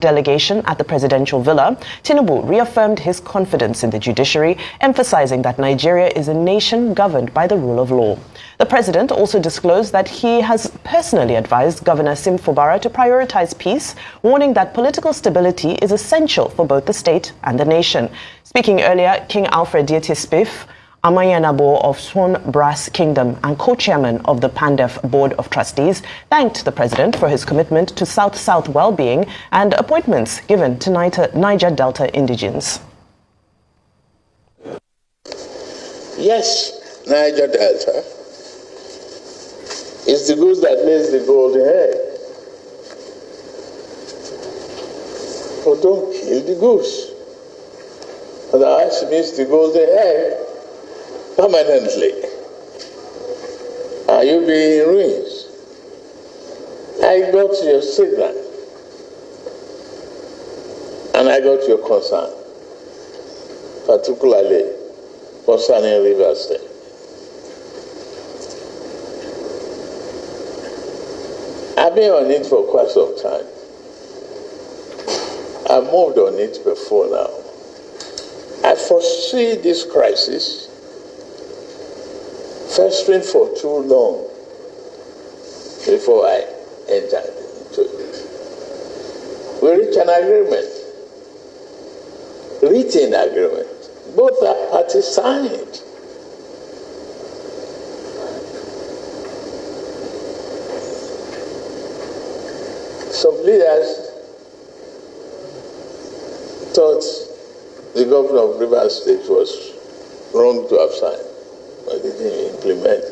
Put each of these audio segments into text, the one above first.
delegation at the presidential villa, Tinubu reaffirmed his confidence in the judiciary, emphasizing that Nigeria is a nation governed by the rule of law. The president also disclosed that he has personally advised Governor Sim Fubara to prioritize peace, warning that political stability is essential for both the state and the nation. Speaking earlier, King Alfred Dietis-Spiff, Amayanabo of Swan Brass Kingdom and co-chairman of the PANDEF Board of Trustees, thanked the president for his commitment to South-South well-being and appointments given to Niger Delta indigents. Yes, Niger Delta is the goose that lays the golden egg. But don't kill the goose. Otherwise, it means the golden egg permanently. You'll be in ruins. I got your signal and I got your concern, particularly concerning River State. I've been on it for quite some time. I've moved on it before now. I foresee this crisis festering for too long before I entered into it. We reached an agreement, written agreement. Both parties signed. Some leaders thought the governor of Rivers State was wrong to have signed, but they didn't implement.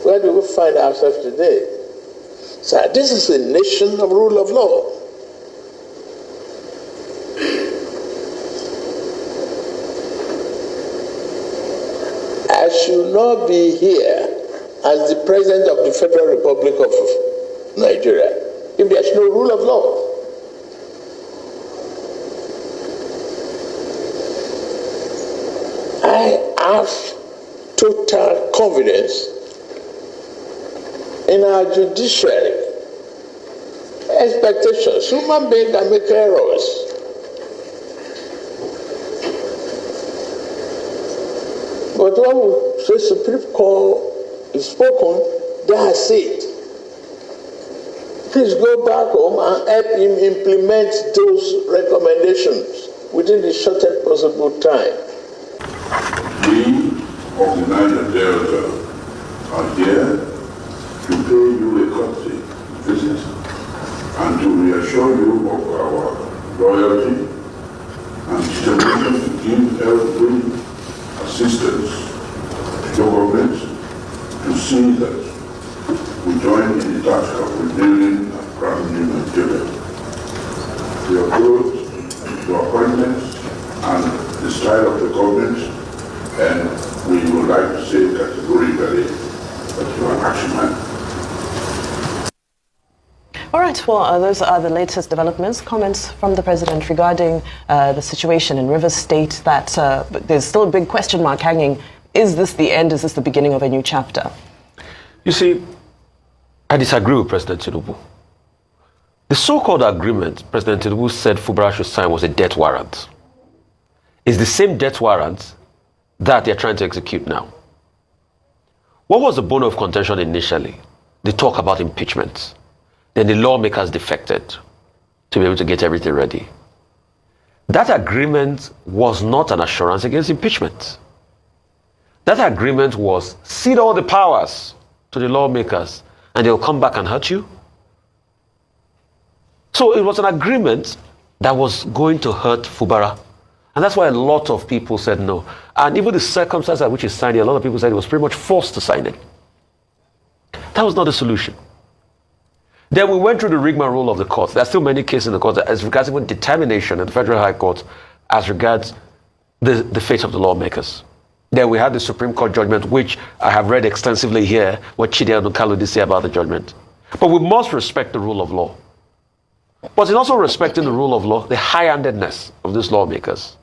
Where do we find ourselves today? So this is a nation of rule of law. I should not be here as the President of the Federal Republic of Nigeria if there's no rule of law. I have total confidence in our judiciary. Expectations. Human beings can make errors. But when the Supreme Court is spoken, that's it. Please go back home and help him implement those recommendations within the shortest possible time. We of the Niger Delta are here to pay you a courtesy visit and to reassure you of our loyalty and determination to give every assistance to your government to see that we join in the task of rebuilding and crowning Nigeria. We are close to appointments and the style of the government, and we would like to say categorically that you are an action man. All right, well, those are the latest developments, comments from the president regarding the situation in Rivers State, that there's still a big question mark hanging. Is this the end? Is this the beginning of a new chapter? You see, I disagree with President Tinubu. The so-called agreement President Tinubu said Fubara should sign was a death warrant. It's the same death warrant that they're trying to execute now. What was the bone of contention initially? The talk about impeachment. Then the lawmakers defected to be able to get everything ready. That agreement was not an assurance against impeachment. That agreement was cede all the powers to the lawmakers and they'll come back and hurt you. So it was an agreement that was going to hurt Fubara. And that's why a lot of people said no. And even the circumstances at which he signed it, a lot of people said he was pretty much forced to sign it. That was not the solution. Then we went through the rigmarole of the courts. There are still many cases in the courts as regards even determination in the Federal High Court as regards the fate of the lawmakers. Then we had the Supreme Court judgment, which I have read extensively here, what Chidi and Kalu did say about the judgment. But we must respect the rule of law. But in also respecting the rule of law, the high-handedness of these lawmakers.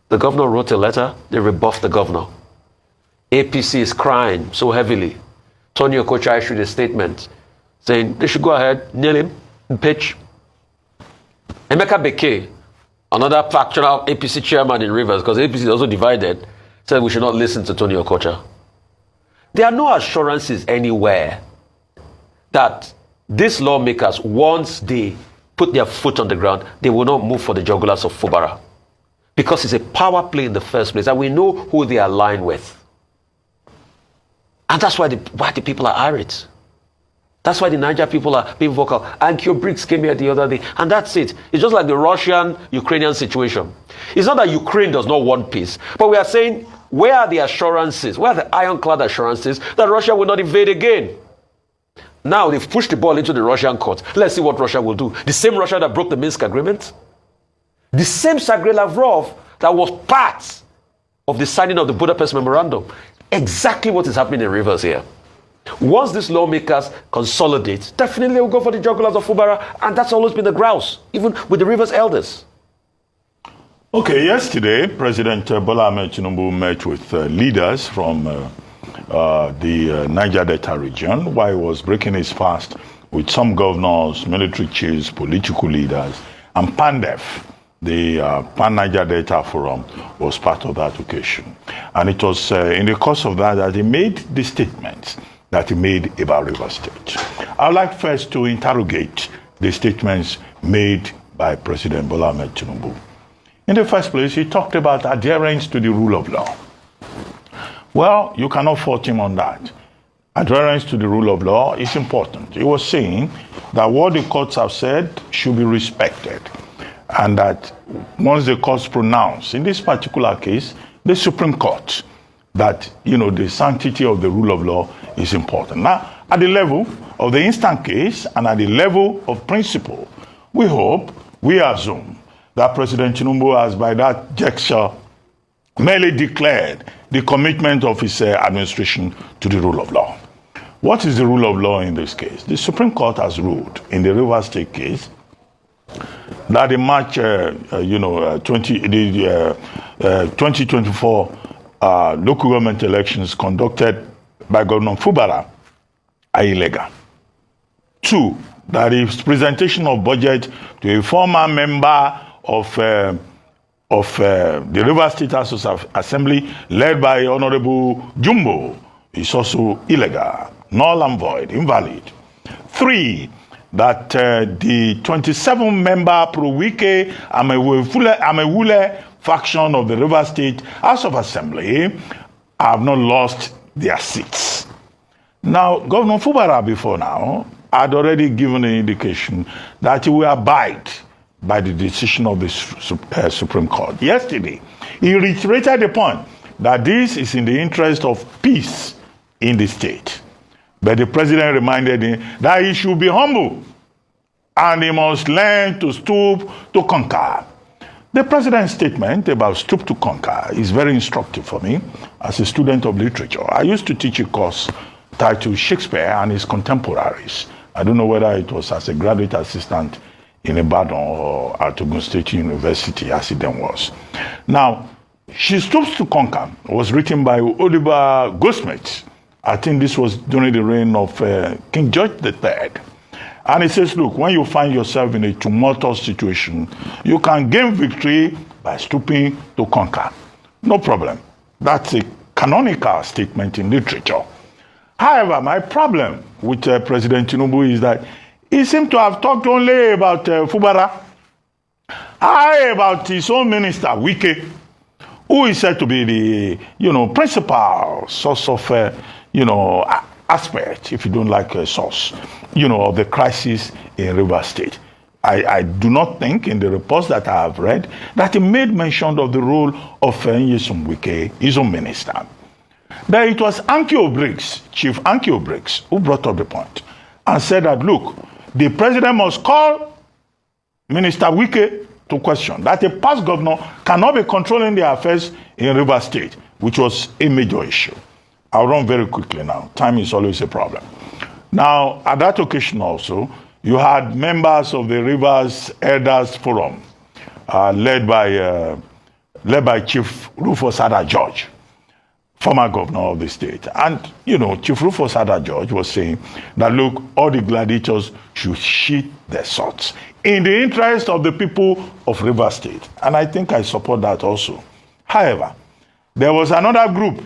The governor wrote a letter, they rebuffed the governor. APC is crying so heavily. Tony Okocha issued a statement saying they should go ahead, nail him, impeach. Emeka Beke, another factional APC chairman in Rivers, because APC is also divided, said we should not listen to Tony Okocha. There are no assurances anywhere that these lawmakers, once they put their foot on the ground, they will not move for the jugulars of Fubara. Because it's a power play in the first place, and we know who they align with. And that's why the people are irate. That's why the Niger people are being vocal. And Q Briggs came here the other day, and that's it. It's just like the Russian-Ukrainian situation. It's not that Ukraine does not want peace, but we are saying, where are the assurances, where are the ironclad assurances that Russia will not invade again? Now they've pushed the ball into the Russian court. Let's see what Russia will do. The same Russia that broke the Minsk agreement, the same Sergei Lavrov that was part of the signing of the Budapest Memorandum. Exactly what is happening in Rivers here. Once these lawmakers consolidate, definitely will go for the jugulars of Fubara, and that's always been the grouse, even with the Rivers elders. Okay, yesterday, President Bola Ahmed Tinubu met with leaders from the Niger Delta region while he was breaking his fast with some governors, military chiefs, political leaders, and PANDEF, the Pan-Niger Delta Forum, was part of that occasion. And it was in the course of that he made the statements that he made about Rivers State. I would like first to interrogate the statements made by President Bola Ahmed Tinubu. In the first place, he talked about adherence to the rule of law. Well, you cannot fault him on that. Adherence to the rule of law is important. He was saying that what the courts have said should be respected, and that once the courts pronounce, in this particular case, the Supreme Court, that, the sanctity of the rule of law is important. Now, at the level of the instant case and at the level of principle, we assume that President Tinubu has, by that gesture, merely declared the commitment of his administration to the rule of law. What is the rule of law in this case? The Supreme Court has ruled in the Rivers State case that in March 2024 local government elections conducted by Governor Fubara are illegal. 2, that his presentation of budget to a former member of the Rivers State House of Assembly led by Honorable Jumbo is also illegal, null and void, invalid. 3, that the 27-member pro-WIKE Amewule faction of the Rivers State House of Assembly have not lost their seats. Now, Governor Fubara before now had already given an indication that he will abide by the decision of the Supreme Court. Yesterday, he reiterated the point that this is in the interest of peace in the state. But the president reminded him that he should be humble and he must learn to stoop to conquer. The president's statement about stoop to conquer is very instructive for me as a student of literature. I used to teach a course titled Shakespeare and His Contemporaries. I don't know whether it was as a graduate assistant in Ibadan or at Ogun State University as it then was. Now, She Stoops to Conquer was written by Oliver Goldsmith. I think this was during the reign of King George III. And it says, look, when you find yourself in a tumultuous situation, you can gain victory by stooping to conquer. No problem. That's a canonical statement in literature. However, my problem with President Tinubu is that he seemed to have talked only about Fubara, about his own minister, WIKE, who is said to be the, principal source of, aspect, if you don't like a source, of the crisis in Rivers State. I do not think in the reports that I have read that he made mention of the role of Nyesom WIKE, his own minister. But it was Chief Ankyo Briggs, who brought up the point and said that, look, the president must call Minister WIKE to question that a past governor cannot be controlling the affairs in Rivers State, which was a major issue. I'll run very quickly now. Time is always a problem. Now, at that occasion also, you had members of the Rivers Elders Forum, led by Chief Rufus George. former governor of the state. And, you know, Chief Rufus George was saying that, look, all the gladiators should sheath their swords in the interest of the people of Rivers State. And I think I support that also. However, there was another group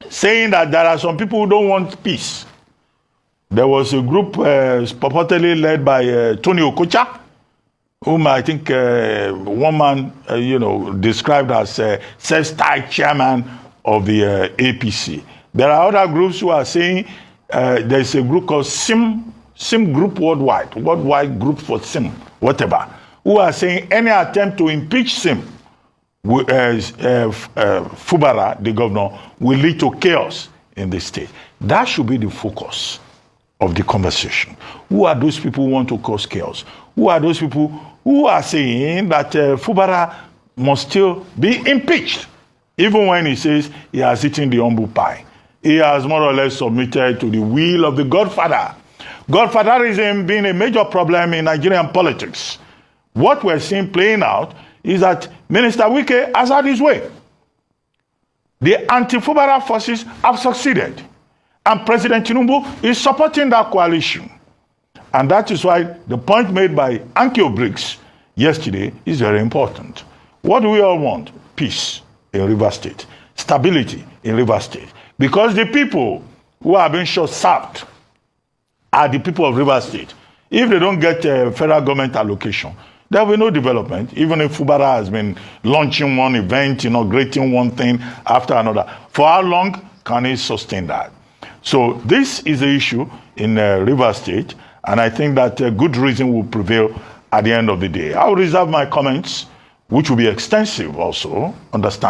saying that there are some people who don't want peace. There was a group purportedly led by Tony Okocha, whom I think one man, described as self-styled chairman of the APC. There are other groups who are saying there's a group called SIM Group Worldwide Group for SIM, whatever, who are saying any attempt to impeach SIM, Fubara, the governor, will lead to chaos in the state. That should be the focus of the conversation. Who are those people who want to cause chaos? Who are those people who are saying that Fubara must still be impeached? Even when he says he has eaten the humble pie, he has more or less submitted to the will of the Godfather. Godfatherism being a major problem in Nigerian politics. What we're seeing playing out is that Minister WIKE has had his way. The anti-Fubara forces have succeeded. And President Tinubu is supporting that coalition. And that is why the point made by Ankyo Briggs yesterday is very important. What do we all want? Peace in Rivers State, stability in Rivers State. Because the people who are being short-served are the people of Rivers State. If they don't get a federal government allocation, there will be no development, even if Fubara has been launching one event, inaugurating one thing after another. For how long can it sustain that? So this is the issue in Rivers State, and I think that good reason will prevail at the end of the day. I will reserve my comments, which will be extensive also, understand.